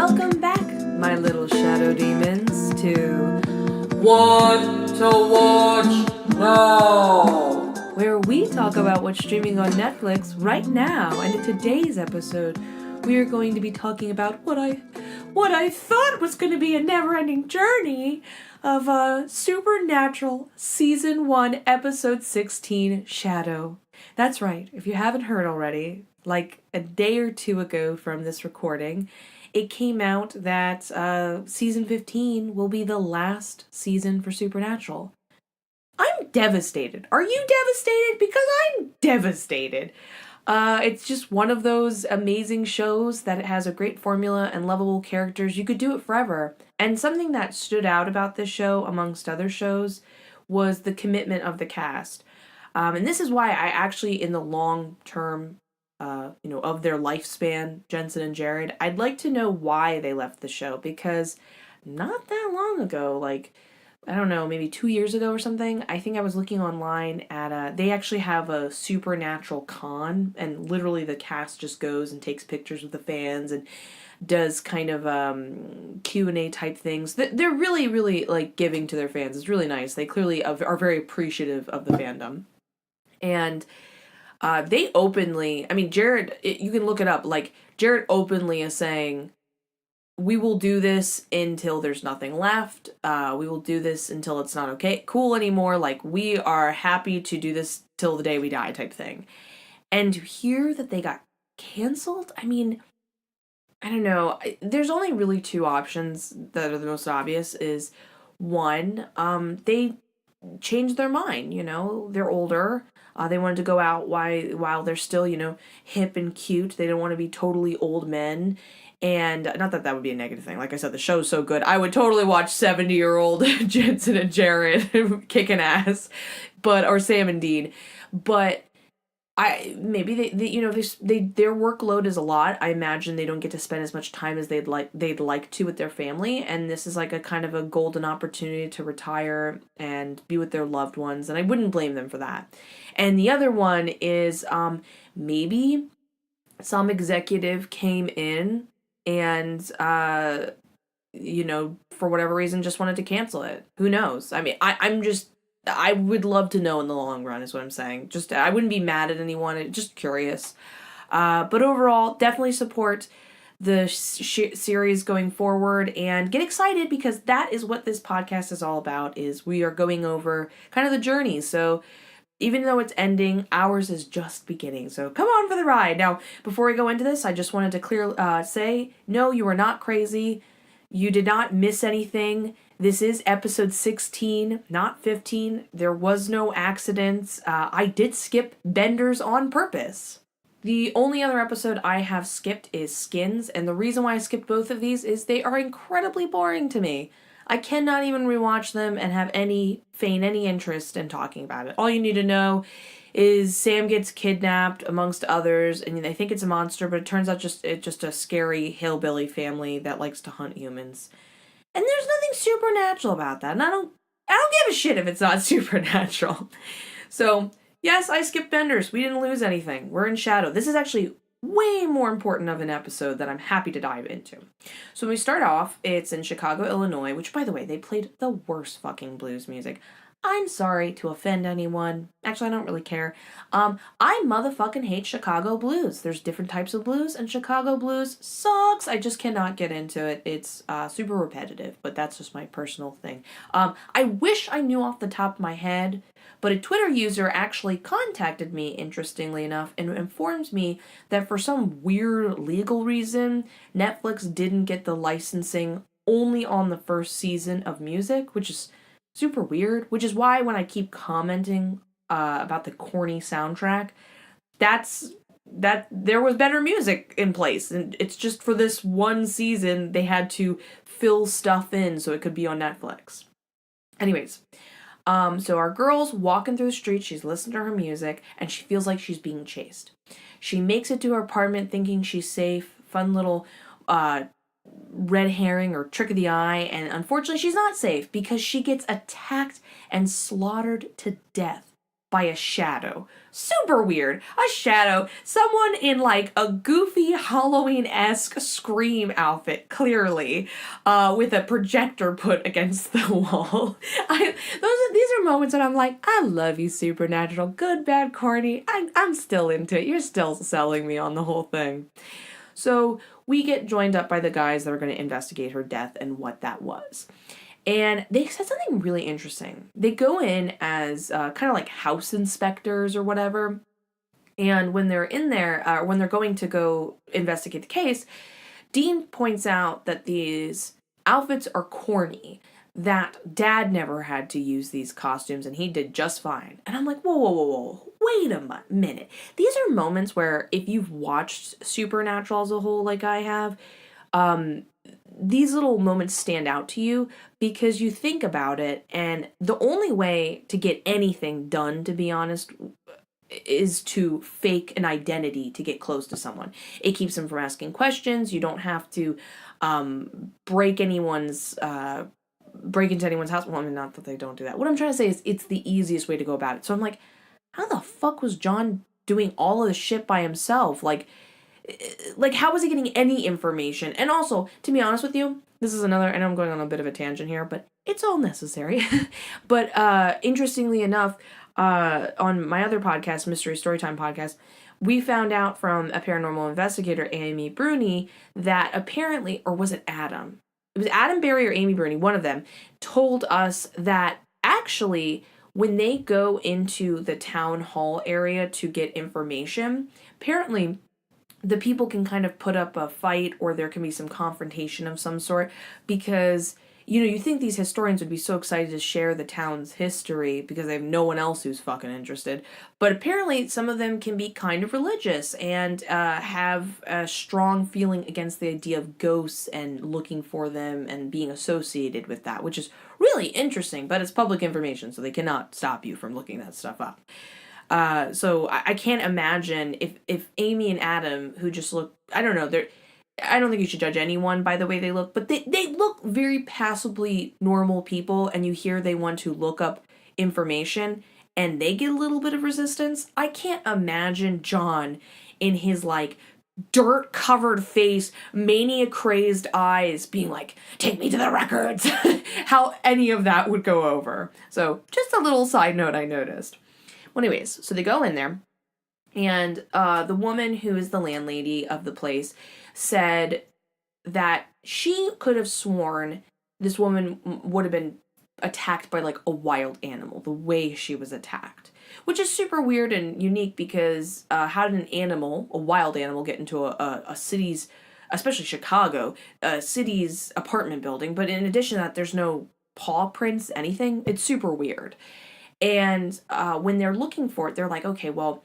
Welcome back, my little shadow demons, to What to Watch Now, where we talk about what's streaming on Netflix right now. And in today's episode, we are going to be talking about what I thought was going to be a never-ending journey of Supernatural Season 1, Episode 16, Shadow. That's right, if you haven't heard already, like a day or two ago from this recording, it came out that Season 15 will be the last season for Supernatural. I'm devastated. Are you devastated? Because I'm devastated. It's just one of those amazing shows that it has a great formula and lovable characters. You could do it forever. And something that stood out about this show, amongst other shows, was the commitment of the cast. And this is why I actually, in the long term, of their lifespan, Jensen and Jared, I'd like to know why they left the show, because not that long ago, like, I don't know, maybe 2 years ago or something, I think I was looking online at they actually have a Supernatural con, and literally the cast just goes and takes pictures with the fans and does kind of Q&A type things. They're really, really, like, giving to their fans. It's really nice. They clearly are very appreciative of the fandom. And they openly, I mean, Jared, you can look it up, like, Jared openly is saying, we will do this until there's nothing left. We will do this until it's not cool anymore. Like, we are happy to do this till the day we die type thing. And to hear that they got canceled, I mean, I don't know. There's only really two options that are the most obvious. Is one, they changed their mind, they're older. They wanted to go out while they're still, hip and cute. They don't want to be totally old men. And not that would be a negative thing. Like I said, the show's so good. I would totally watch 70-year-old Jensen and Jared kicking ass, or Sam and Dean. But maybe their workload is a lot. I imagine they don't get to spend as much time as they'd like to with their family, and this is like a kind of a golden opportunity to retire and be with their loved ones, and I wouldn't blame them for that. And the other one is maybe some executive came in and for whatever reason just wanted to cancel it. Who knows? I mean, I would love to know in the long run is what I'm saying. Just, I wouldn't be mad at anyone. Just curious. But overall, definitely support the series going forward and get excited, because that is what this podcast is all about, is we are going over kind of the journey. So even though it's ending, ours is just beginning. So come on for the ride. Now, before we go into this, I just wanted to say, no, you are not crazy. You did not miss anything. This is episode 16, not 15. There was no accidents. I did skip Benders on purpose. The only other episode I have skipped is Skins, and the reason why I skipped both of these is they are incredibly boring to me. I cannot even rewatch them and have any interest in talking about it. All you need to know is Sam gets kidnapped, amongst others, and they think it's a monster, but it turns out it's just a scary hillbilly family that likes to hunt humans. And there's nothing supernatural about that, and I don't give a shit if it's not supernatural. So, yes, I skipped Benders. We didn't lose anything. We're in Shadow. This is actually way more important of an episode that I'm happy to dive into. So when we start off, it's in Chicago, Illinois, which, by the way, they played the worst fucking blues music. I'm sorry to offend anyone. Actually, I don't really care. I motherfucking hate Chicago blues. There's different types of blues, and Chicago blues sucks. I just cannot get into it. It's super repetitive, but that's just my personal thing. I wish I knew off the top of my head, but a Twitter user actually contacted me, interestingly enough, and informed me that for some weird legal reason, Netflix didn't get the licensing only on the first season of music, which is super weird, which is why when I keep commenting about the corny soundtrack, that there was better music in place, and it's just for this one season they had to fill stuff in so it could be on Netflix. Anyways, so our girl's walking through the street, she's listening to her music, and she feels like she's being chased. She makes it to her apartment thinking she's safe, fun little red herring or trick of the eye, and unfortunately she's not safe because she gets attacked and slaughtered to death by a shadow. Super weird. A shadow. Someone in like a goofy Halloween-esque Scream outfit, clearly, with a projector put against the wall. These are moments that I'm like, I love you, Supernatural. Good, bad, corny. I'm still into it. You're still selling me on the whole thing. So we get joined up by the guys that are going to investigate her death and what that was. And they said something really interesting. They go in as kind of like house inspectors or whatever. And when they're in there, when they're going to go investigate the case, Dean points out that these outfits are corny, that Dad never had to use these costumes and he did just fine. And I'm like, whoa, wait a minute. These are moments where if you've watched Supernatural as a whole like I have, these little moments stand out to you because you think about it, and the only way to get anything done, to be honest, is to fake an identity to get close to someone. It keeps them from asking questions. You don't have to break into anyone's house. Well, I mean, not that they don't do that. What I'm trying to say is it's the easiest way to go about it. So I'm like, how the fuck was John doing all of this shit by himself? Like, how was he getting any information? And also, to be honest with you, this is another, and I'm going on a bit of a tangent here, but it's all necessary. But interestingly enough, on my other podcast, Mystery Storytime podcast, we found out from a paranormal investigator, Amy Bruni, that apparently, or was it Adam? It was Adam Berry or Amy Bruni, one of them, told us that actually when they go into the town hall area to get information, apparently the people can kind of put up a fight or there can be some confrontation of some sort because, you think these historians would be so excited to share the town's history because they have no one else who's fucking interested. But apparently some of them can be kind of religious and have a strong feeling against the idea of ghosts and looking for them and being associated with that, which is really interesting, but it's public information, so they cannot stop you from looking that stuff up. So I can't imagine if Amy and Adam, who just look, I don't know, I don't think you should judge anyone by the way they look, but they look very passably normal people, and you hear they want to look up information, and they get a little bit of resistance. I can't imagine John in his, like, dirt-covered face, mania-crazed eyes being like, take me to the records, how any of that would go over. So, just a little side note I noticed. Well, anyways, so they go in there, and the woman who is the landlady of the place said that she could have sworn this woman would have been attacked by, like, a wild animal, the way she was attacked. Which is super weird and unique because how did a wild animal, get into a city's, especially Chicago, a city's apartment building? But in addition to that, there's no paw prints, anything. It's super weird. And when they're looking for it, they're like, okay, well,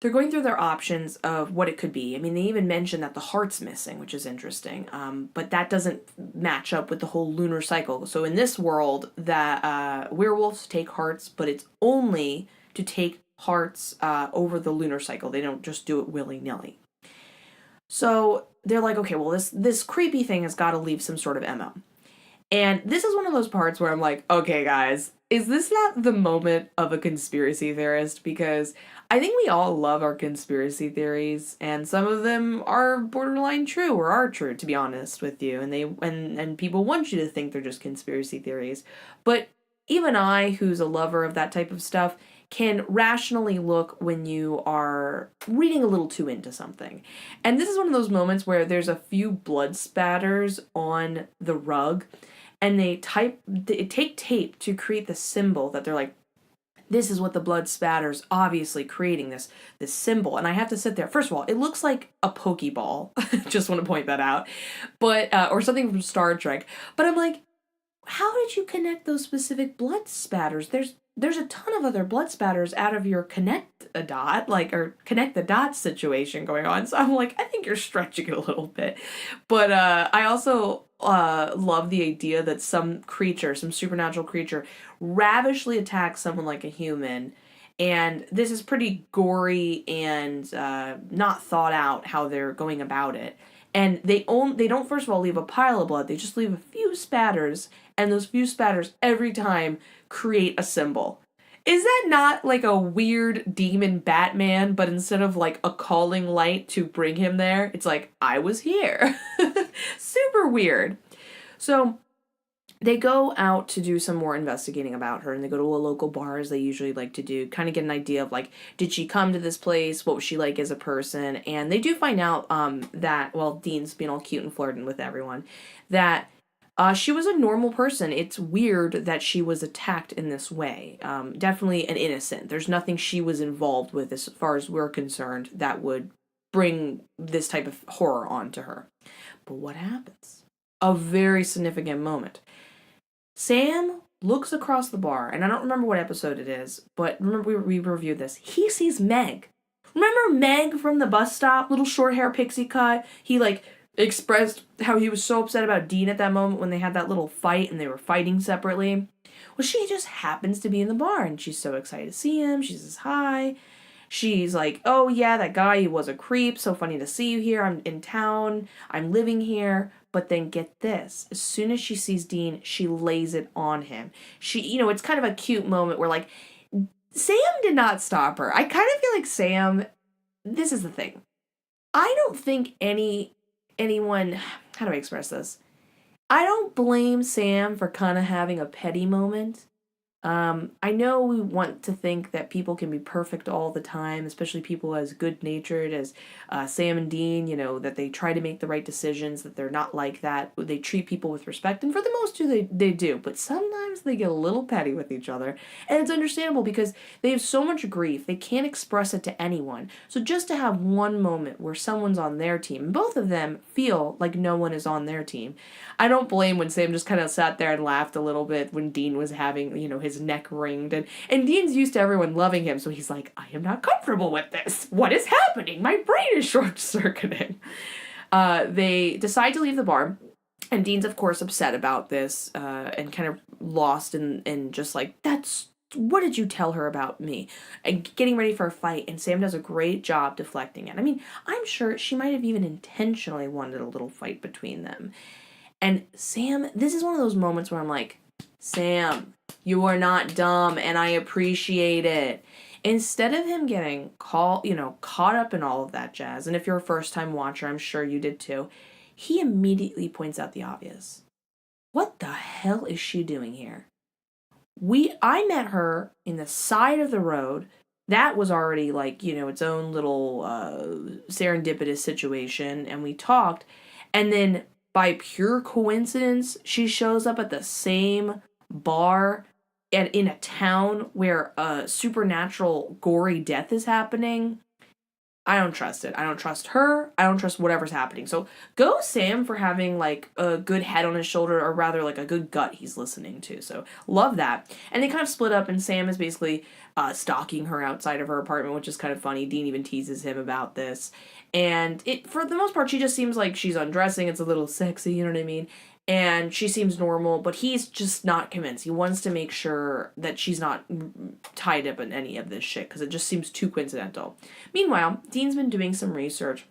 they're going through their options of what it could be. I mean, they even mentioned that the heart's missing, which is interesting. But that doesn't match up with the whole lunar cycle. So in this world, that werewolves take hearts, but it's only to take hearts over the lunar cycle. They don't just do it willy-nilly. So they're like, okay, well, this creepy thing has got to leave some sort of MO. And this is one of those parts where I'm like, okay, guys, is this not the moment of a conspiracy theorist? Because I think we all love our conspiracy theories, and some of them are borderline true or are true, to be honest with you. And people want you to think they're just conspiracy theories. But even I, who's a lover of that type of stuff, can rationally look when you are reading a little too into something. And this is one of those moments where there's a few blood spatters on the rug, and they take tape to create the symbol that they're like, this is what the blood spatters, obviously creating this symbol. And I have to sit there. First of all, it looks like a Pokeball. Just want to point that out. But or something from Star Trek. But I'm like, how did you connect those specific blood spatters? There's a ton of other blood spatters out of your connect the dots situation going on. So I'm like, I think you're stretching it a little bit. But I also love the idea that some supernatural creature ravishly attacks someone like a human. And this is pretty gory and not thought out how they're going about it. And they don't first of all leave a pile of blood. They just leave a few spatters, and those few spatters every time create a symbol. Is that not like a weird demon Batman, but instead of like a calling light to bring him there, it's like, I was here. Super weird. So they go out to do some more investigating about her, and they go to a local bar, as they usually like to do, kind of get an idea of like, did she come to this place? What was she like as a person? And they do find out that, well, Dean's being all cute and flirting with everyone, that she was a normal person. It's weird that she was attacked in this way. Definitely an innocent. There's nothing she was involved with as far as we're concerned that would bring this type of horror onto her. But what happens? A very significant moment. Sam looks across the bar, and I don't remember what episode it is, but remember we reviewed this. He sees Meg. Remember Meg from the bus stop? Little short hair pixie cut. He like expressed how he was so upset about Dean at that moment when they had that little fight and they were fighting separately. Well, she just happens to be in the bar, and she's so excited to see him. She says hi. She's like, oh yeah, that guy, he was a creep. So funny to see you here. I'm in town. I'm living here. But then get this. As soon as she sees Dean, she lays it on him. It's kind of a cute moment where like, Sam did not stop her. I kind of feel like Sam, this is the thing. I don't think anyone, how do I express this? I don't blame Sam for kind of having a petty moment. I know we want to think that people can be perfect all the time, especially people as good-natured as Sam and Dean, that they try to make the right decisions, that they're not like that. They treat people with respect, and for the most part, they do. But sometimes they get a little petty with each other, and it's understandable because they have so much grief, they can't express it to anyone. So just to have one moment where someone's on their team, and both of them feel like no one is on their team, I don't blame when Sam just kind of sat there and laughed a little bit when Dean was having, his neck wringed. And Dean's used to everyone loving him, so he's like, I am not comfortable with this. What is happening? My brain is short-circuiting. They decide to leave the bar, and Dean's, of course, upset about this and kind of lost and just like, what did you tell her about me? And getting ready for a fight, and Sam does a great job deflecting it. I mean, I'm sure she might have even intentionally wanted a little fight between them. And Sam, this is one of those moments where I'm like, Sam, you are not dumb, and I appreciate it. Instead of him getting caught up in all of that jazz, and if you're a first-time watcher, I'm sure you did too, he immediately points out the obvious. What the hell is she doing here? I met her in the side of the road. That was already like, its own little serendipitous situation, and we talked, and then by pure coincidence, she shows up at the same bar in a town where a supernatural gory death is happening. I don't trust it. I don't trust her. I don't trust whatever's happening. So go Sam for having like a good head on his shoulder, or rather like a good gut he's listening to. So love that. And they kind of split up, and Sam is basically stalking her outside of her apartment, which is kind of funny. Dean even teases him about this. And for the most part, she just seems like she's undressing. It's a little sexy, you know what I mean? And she seems normal, but he's just not convinced. He wants to make sure that she's not tied up in any of this shit, because it just seems too coincidental. Meanwhile, Dean's been doing some research,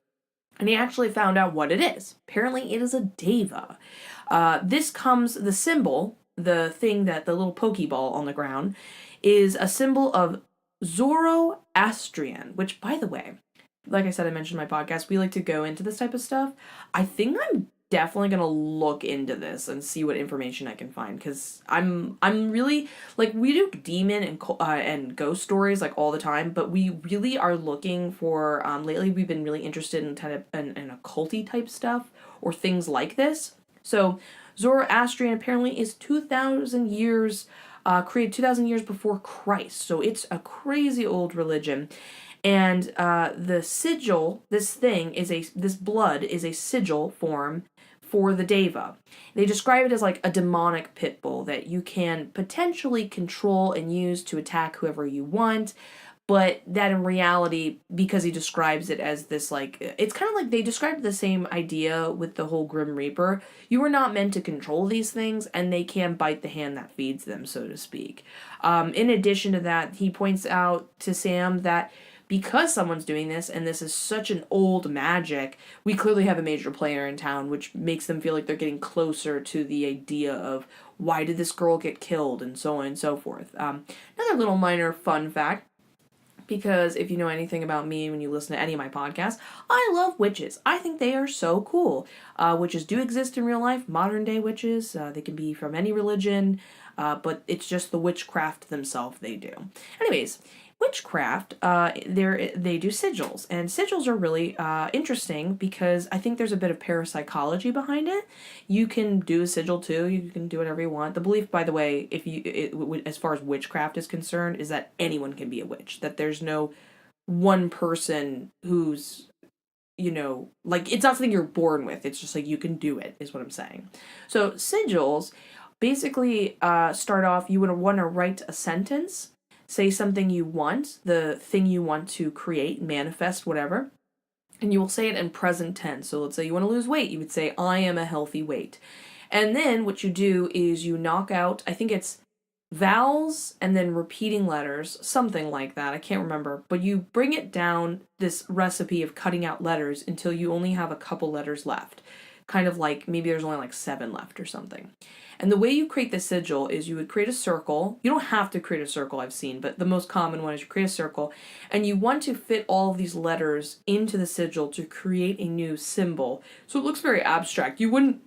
and he actually found out what it is. Apparently, it is a deva. The symbol, the thing that the little pokeball on the ground, is a symbol of Zoroastrian, which, by the way, like I said, I mentioned in my podcast, we like to go into this type of stuff. I think I'm definitely gonna look into this and see what information I can find, because I'm really, like, we do demon and ghost stories like all the time, but we really are looking for lately we've been really interested in kind of in occulty type stuff or things like this. So Zoroastrian apparently is 2,000 years created 2,000 years before Christ, so it's a crazy old religion. And the sigil, this blood is a sigil form for the deva. They describe it as like a demonic pit bull that you can potentially control and use to attack whoever you want, but that in reality, because he describes it as this, like, it's kind of like they described the same idea with the whole Grim Reaper. You are not meant to control these things, and they can bite the hand that feeds them, so to speak. In addition to that, he points out to Sam that because someone's doing this, and this is such an old magic, we clearly have a major player in town, which makes them feel like they're getting closer to the idea of why did this girl get killed, and so on and so forth. Another little minor fun fact, because if you know anything about me when you listen to any of my podcasts, I love witches. I think they are so cool. Witches do exist in real life, modern day witches. They can be from any religion, but it's just the witchcraft themselves they do. Anyways, witchcraft, they do sigils, and sigils are really interesting because I think there's a bit of parapsychology behind it. You can do a sigil too. You can do whatever you want. The belief, by the way, as far as witchcraft is concerned, is that anyone can be a witch. That there's no one person who's, like, it's not something you're born with. It's just like you can do it, is what I'm saying. So sigils basically start off, you would want to write a sentence. Say something you want, the thing you want to create, manifest, whatever, and you will say it in present tense. So let's say you want to lose weight. You would say, I am a healthy weight. And then what you do is you knock out, I think it's vowels and then repeating letters, something like that. I can't remember. But you bring it down, this recipe of cutting out letters, until you only have a couple letters left. Kind of like maybe there's only like 7 left or something. And the way you create the sigil is you would create a circle. You don't have to create a circle, I've seen, but the most common one is you create a circle, and you want to fit all of these letters into the sigil to create a new symbol. So it looks very abstract. You wouldn't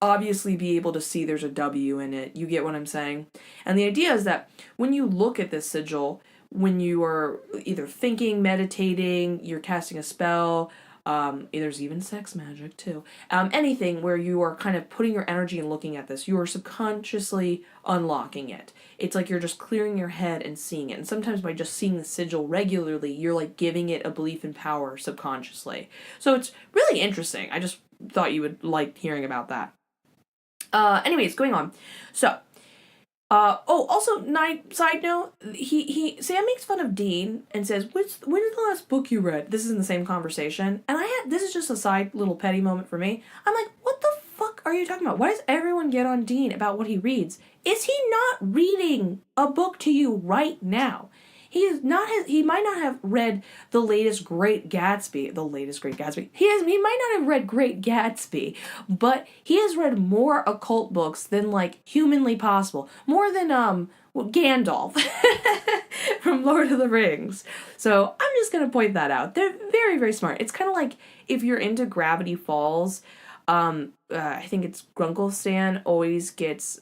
obviously be able to see there's a W in it. You get what I'm saying? And the idea is that when you look at this sigil, when you are either thinking, meditating, you're casting a spell, there's even sex magic too. Anything where you are kind of putting your energy and looking at this, you are subconsciously unlocking it. It's like you're just clearing your head and seeing it. And sometimes by just seeing the sigil regularly, you're like giving it a belief in power subconsciously. So it's really interesting. I just thought you would like hearing about that. Anyways, going on. So, also, side note, Sam makes fun of Dean and says, when is the last book you read? This is in the same conversation. And this is just a side little petty moment for me. I'm like, what the fuck are you talking about? Why does everyone get on Dean about what he reads? Is he not reading a book to you right now? He might not have read the latest Great Gatsby. He might not have read Great Gatsby, but he has read more occult books than like humanly possible. More than Gandalf from Lord of the Rings. So I'm just gonna point that out. They're very, very smart. It's kind of like if you're into Gravity Falls. I think it's Grunkle Stan always gets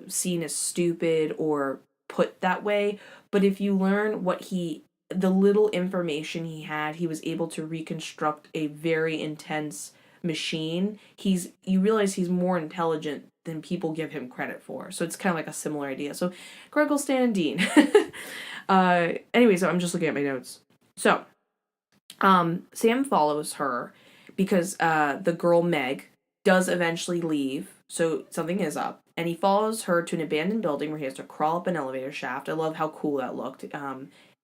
seen as stupid or put that way, but if you learn the little information he had, he was able to reconstruct a very intense machine. You realize he's more intelligent than people give him credit for. So it's kind of like a similar idea. So Grunkle Stan and Dean. Anyway, so I'm just looking at my notes. So Sam follows her because the girl Meg does eventually leave, so something is up. And he follows her to an abandoned building where he has to crawl up an elevator shaft. I love how cool that looked.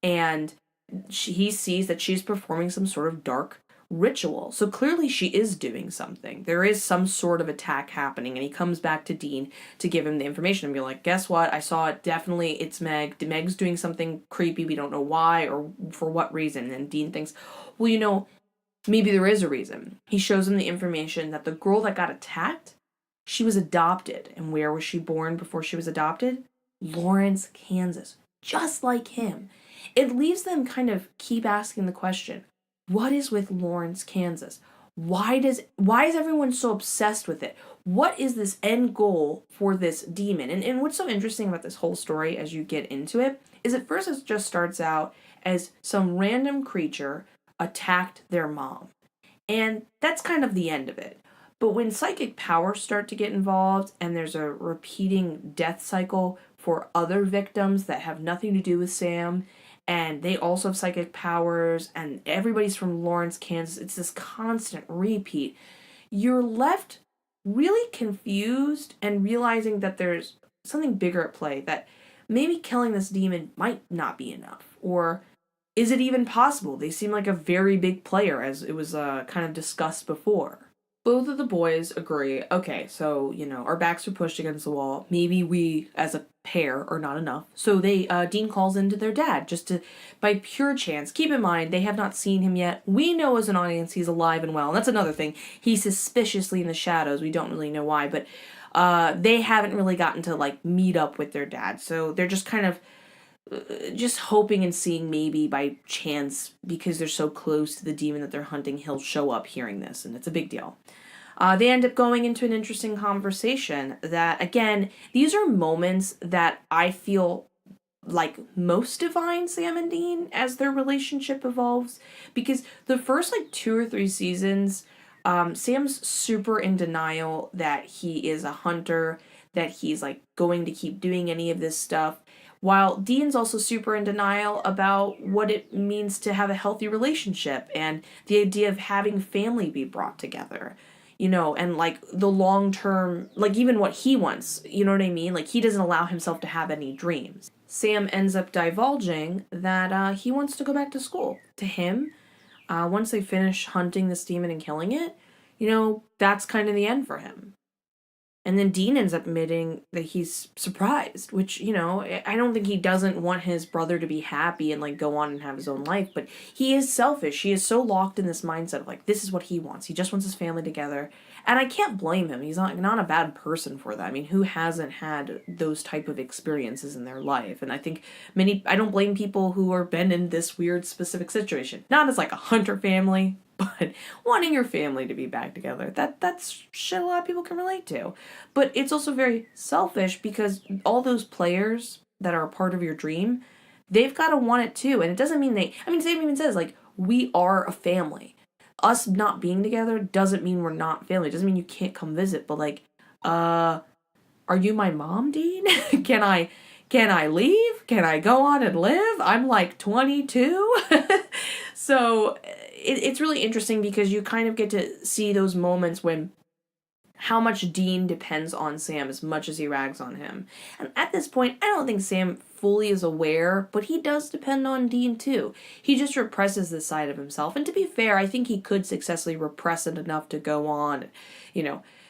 And he sees that she's performing some sort of dark ritual. So clearly she is doing something. There is some sort of attack happening. And he comes back to Dean to give him the information and be like, guess what? I saw it. Definitely it's Meg. Meg's doing something creepy. We don't know why or for what reason. And Dean thinks, well, maybe there is a reason. He shows him the information that the girl that got attacked, she was adopted. And where was she born before she was adopted? Lawrence, Kansas. Just like him. It leaves them kind of keep asking the question, what is with Lawrence, Kansas? Why is everyone so obsessed with it? What is this end goal for this demon? And what's so interesting about this whole story as you get into it is at first it just starts out as some random creature attacked their mom. And that's kind of the end of it. But when psychic powers start to get involved and there's a repeating death cycle for other victims that have nothing to do with Sam, and they also have psychic powers, and everybody's from Lawrence, Kansas, it's this constant repeat, you're left really confused and realizing that there's something bigger at play, that maybe killing this demon might not be enough, or is it even possible? They seem like a very big player, as it was kind of discussed before. both of the boys agree, okay, so, our backs are pushed against the wall. Maybe we, as a pair, are not enough. So Dean calls into their dad, just to, by pure chance. Keep in mind, they have not seen him yet. We know as an audience he's alive and well. And that's another thing. He's suspiciously in the shadows. We don't really know why, but they haven't really gotten to, meet up with their dad. So they're just kind of just hoping and seeing maybe by chance, because they're so close to the demon that they're hunting, he'll show up hearing this, and it's a big deal. They end up going into an interesting conversation that, again, these are moments that I feel like most define Sam and Dean as their relationship evolves, because the first 2 or 3 seasons, Sam's super in denial that he is a hunter, that he's going to keep doing any of this stuff, while Dean's also super in denial about what it means to have a healthy relationship and the idea of having family be brought together, and the long term, even what he wants, you know what I mean? He doesn't allow himself to have any dreams. Sam ends up divulging that he wants to go back to school. To him, once they finish hunting this demon and killing it, that's kind of the end for him. And then Dean ends up admitting that he's surprised, which, I don't think he doesn't want his brother to be happy and, go on and have his own life, but he is selfish. He is so locked in this mindset of, this is what he wants. He just wants his family together. And I can't blame him. He's not a bad person for that. I mean, who hasn't had those type of experiences in their life? And I think I don't blame people who are been in this weird specific situation. Not as, a hunter family, but wanting your family to be back together, that's shit a lot of people can relate to. But it's also very selfish, because all those players that are a part of your dream, they've got to want it too. And it doesn't mean Sam even says, we are a family. Us not being together doesn't mean we're not family. It doesn't mean you can't come visit. But are you my mom, Dean? Can I leave? Can I go on and live? I'm 22. So it's really interesting, because you kind of get to see those moments when how much Dean depends on Sam as much as he rags on him. And at this point, I don't think Sam fully is aware, but he does depend on Dean too. He just represses this side of himself. And to be fair, I think he could successfully repress it enough to go on,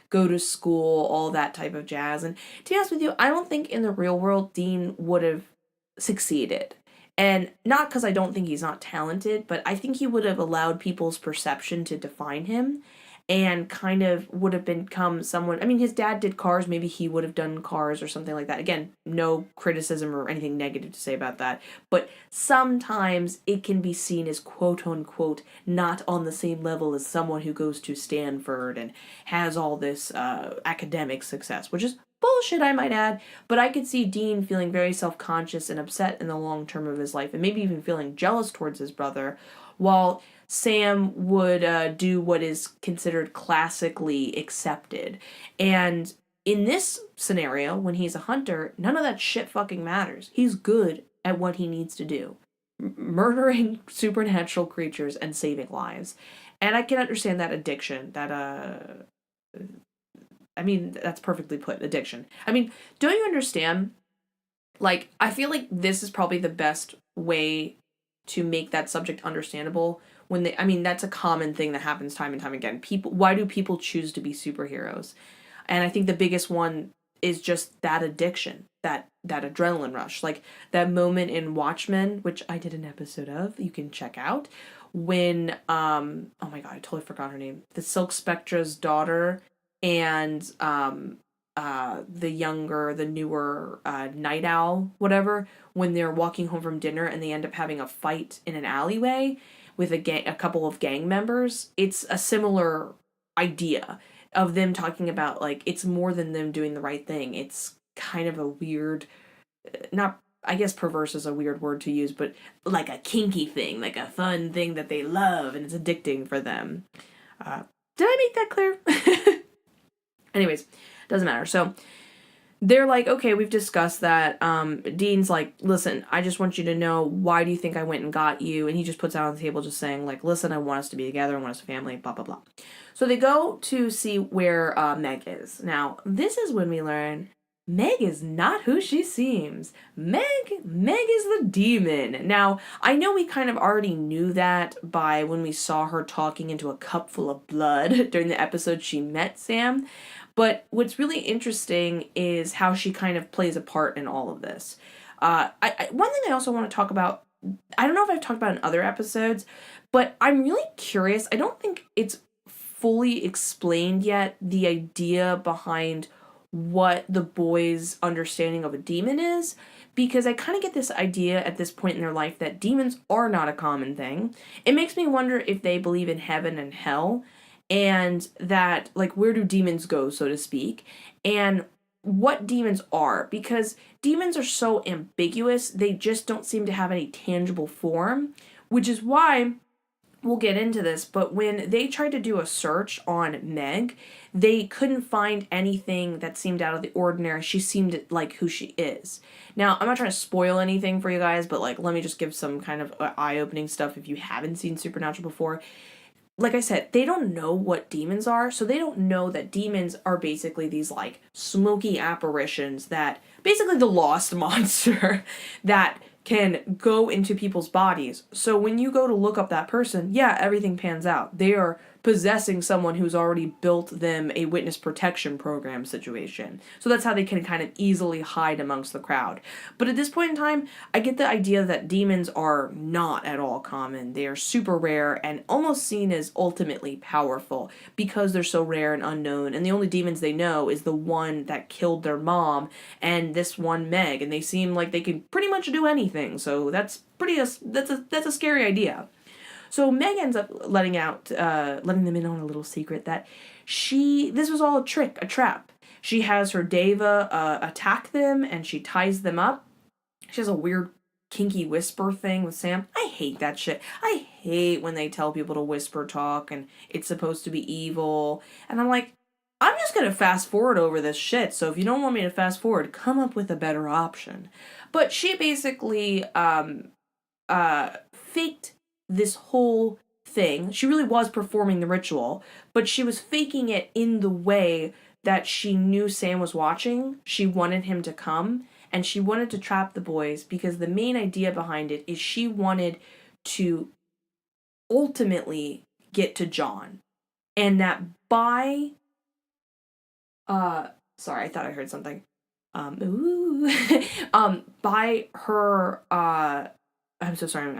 go to school, all that type of jazz. And to be honest with you, I don't think in the real world Dean would have succeeded. And not because I don't think he's not talented, but I think he would have allowed people's perception to define him, and kind of would have become someone. I mean, his dad did cars. Maybe he would have done cars or something like that. Again, no criticism or anything negative to say about that. But sometimes it can be seen as quote unquote not on the same level as someone who goes to Stanford and has all this academic success, which is bullshit, I might add. But I could see Dean feeling very self-conscious and upset in the long term of his life, and maybe even feeling jealous towards his brother, while Sam would do what is considered classically accepted. And in this scenario, when he's a hunter, none of that shit fucking matters. He's good at what he needs to do. Murdering supernatural creatures and saving lives. And I can understand that addiction, that's perfectly put, addiction. Don't you understand? I feel like this is probably the best way to make that subject understandable. That's a common thing that happens time and time again. Why do people choose to be superheroes? And I think the biggest one is just that addiction, that adrenaline rush. That moment in Watchmen, which I did an episode of, you can check out, when, oh my god, I totally forgot her name. The Silk Spectra's daughter and the newer Night Owl, whatever, when they're walking home from dinner and they end up having a fight in an alleyway with a couple of gang members. It's a similar idea of them talking about, it's more than them doing the right thing. It's kind of a weird, not, I guess perverse is a weird word to use, but a kinky thing, a fun thing that they love, and it's addicting for them. Did I make that clear? Anyways, doesn't matter. So they're okay, we've discussed that. Dean's listen, I just want you to know, why do you think I went and got you? And he just puts out on the table just saying, listen, I want us to be together, I want us a family, blah, blah, blah. So they go to see where Meg is. Now, this is when we learn Meg is not who she seems. Meg is the demon. Now, I know we kind of already knew that by when we saw her talking into a cup full of blood during the episode she met Sam, but what's really interesting is how she kind of plays a part in all of this. One thing I also want to talk about, I don't know if I've talked about in other episodes, but I'm really curious. I don't think it's fully explained yet, the idea behind what the boys' understanding of a demon is, because I kind of get this idea at this point in their life that demons are not a common thing. It makes me wonder if they believe in heaven and hell, and that, like, where do demons go, so to speak, and what demons are, because demons are so ambiguous, they just don't seem to have any tangible form, which is why we'll get into this, but when they tried to do a search on Meg, they couldn't find anything that seemed out of the ordinary. She seemed like who she is. Now, I'm not trying to spoil anything for you guys, but like, let me just give some kind of eye-opening stuff if you haven't seen Supernatural before. Like I said, they don't know what demons are, so they don't know that demons are basically these like smoky apparitions that, basically the lost monster that can go into people's bodies. So when you go to look up that person, yeah, everything pans out. They are possessing someone who's already built them a witness protection program situation. So that's how they can kind of easily hide amongst the crowd. But at this point in time, I get the idea that demons are not at all common. They are super rare and almost seen as ultimately powerful because they're so rare and unknown. And the only demons they know is the one that killed their mom and this one Meg. And they seem like they can pretty much do anything. So that's a scary idea. So Meg ends up letting them in on a little secret that this was all a trick, a trap. She has her Deva attack them and she ties them up. She has a weird kinky whisper thing with Sam. I hate that shit. I hate when they tell people to whisper talk and it's supposed to be evil. And I'm like, I'm just going to fast forward over this shit. So if you don't want me to fast forward, come up with a better option. But she basically faked this whole thing. She really was performing the ritual, but she was faking it in the way that she knew Sam was watching. She wanted him to come, and she wanted to trap the boys because the main idea behind it is she wanted to ultimately get to John. And that by sorry, I thought I heard something. By her I'm so sorry,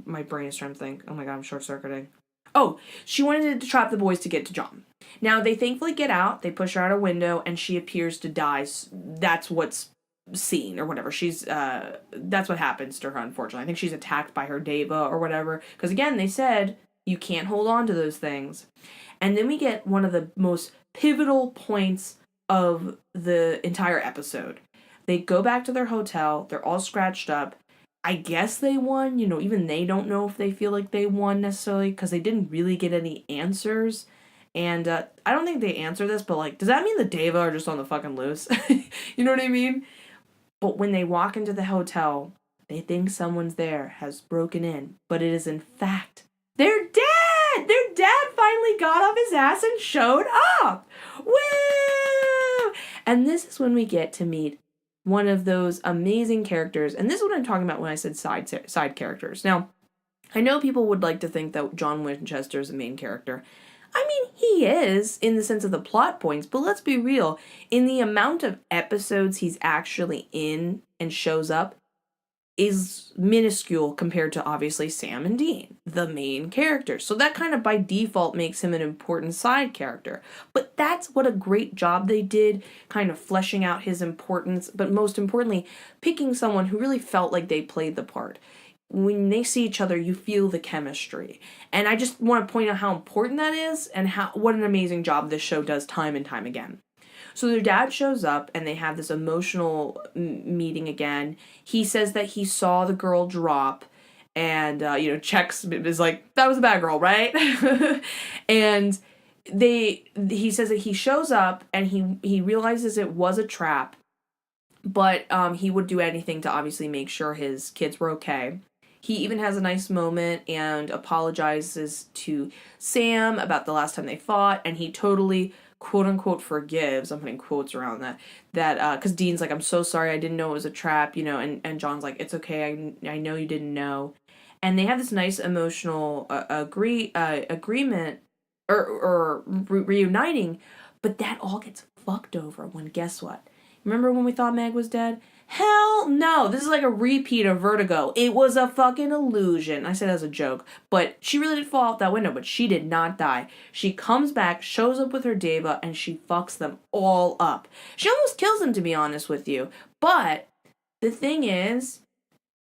my brain is trying to think. Oh my god, I'm short-circuiting. Oh, she wanted to trap the boys to get to John. Now, they thankfully get out, they push her out a window, and she appears to die. That's what's seen, or whatever. That's what happens to her, unfortunately. I think she's attacked by her Deva, or whatever. Because again, they said, you can't hold on to those things. And then we get one of the most pivotal points of the entire episode. They go back to their hotel, they're all scratched up, I guess they won, even they don't know if they feel like they won necessarily because they didn't really get any answers. And I don't think they answer this, but like, does that mean the Deva are just on the fucking loose? You know what I mean? But when they walk into the hotel, they think someone's there, has broken in, but it is in fact their dad! Their dad finally got off his ass and showed up! Woo! And this is when we get to meet one of those amazing characters, and this is what I'm talking about when I said side characters. Now, I know people would like to think that John Winchester is the main character. I mean, he is, in the sense of the plot points, but let's be real. In the amount of episodes he's actually in and shows up is minuscule compared to, obviously, Sam and Dean, the main characters. So that kind of by default makes him an important side character. But that's what a great job they did, kind of fleshing out his importance, but most importantly, picking someone who really felt like they played the part. When they see each other, you feel the chemistry. And I just want to point out how important that is and what an amazing job this show does time and time again. So their dad shows up and they have this emotional meeting again. He says that he saw the girl drop and, checks, is like, that was a bad girl, right? And he says that he shows up and he realizes it was a trap, but he would do anything to obviously make sure his kids were okay. He even has a nice moment and apologizes to Sam about the last time they fought, and he totally quote unquote forgives, I'm putting quotes around that, because Dean's like, I'm so sorry, I didn't know it was a trap, and John's like, it's okay, I know you didn't know. And they have this nice emotional agreement, or reuniting, but that all gets fucked over when, guess what? Remember when we thought Meg was dead? Hell no! This is like a repeat of Vertigo. It was a fucking illusion. I said that as a joke, but she really did fall out that window, but she did not die. She comes back, shows up with her Deva, and she fucks them all up. She almost kills them, to be honest with you. But the thing is,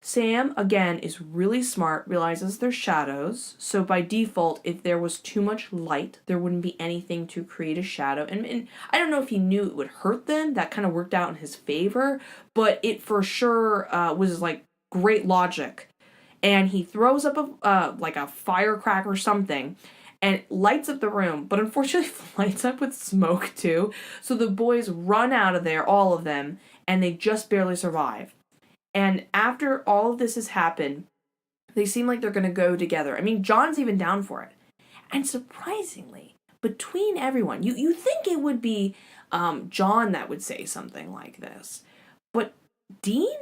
Sam, again, is really smart, realizes they're shadows, so by default, if there was too much light, there wouldn't be anything to create a shadow. And I don't know if he knew it would hurt them, that kind of worked out in his favor, but it for sure was like great logic. And he throws up like a firecracker or something, and lights up the room, but unfortunately lights up with smoke too, so the boys run out of there, all of them, and they just barely survive. And after all of this has happened, they seem like they're going to go together. I mean, John's even down for it. And surprisingly, between everyone, you think it would be John that would say something like this. But Dean?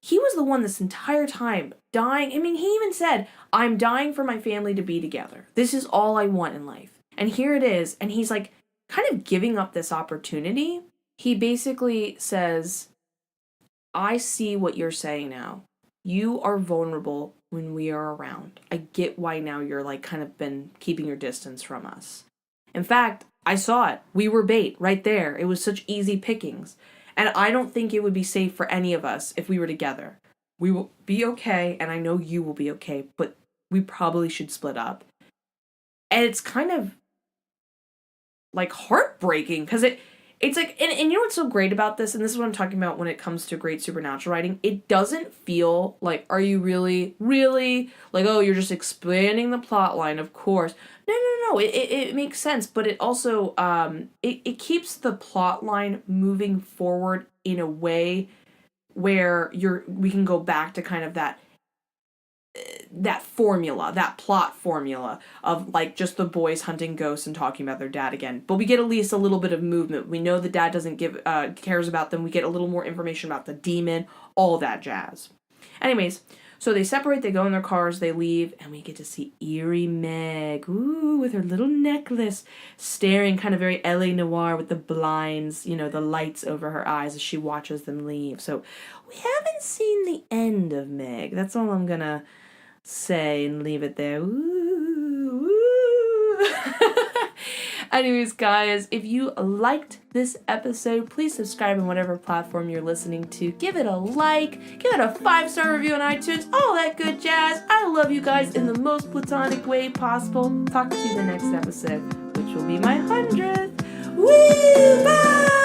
He was the one this entire time dying. I mean, he even said, I'm dying for my family to be together. This is all I want in life. And here it is. And he's like kind of giving up this opportunity. He basically says, I see what you're saying now. You are vulnerable when we are around. I get why now you're like kind of been keeping your distance from us. In fact, I saw it. We were bait right there. It was such easy pickings. And I don't think it would be safe for any of us if we were together. We will be okay, and I know you will be okay, but we probably should split up. And it's kind of like heartbreaking because it's like, and you know what's so great about this, and this is what I'm talking about when it comes to great supernatural writing, it doesn't feel like, are you really, like, oh, you're just expanding the plot line, of course. No, it makes sense, but it also, it keeps the plot line moving forward in a way where we can go back to kind of that formula, that plot formula of like just the boys hunting ghosts and talking about their dad again. But we get at least a little bit of movement. We know the dad doesn't cares about them. We get a little more information about the demon, all that jazz. Anyways, so they separate, they go in their cars, they leave, and we get to see eerie Meg, with her little necklace, staring kind of very L.A. Noire with the blinds, the lights over her eyes as she watches them leave. So we haven't seen the end of Meg. That's all I'm gonna say and leave it there. Anyways, guys, if you liked this episode, please subscribe on whatever platform you're listening to. Give it a like, give it a 5-star review on iTunes, all that good jazz. I love you guys in the most platonic way possible. Talk to you in the next episode, which will be my 100th. Woo! Bye!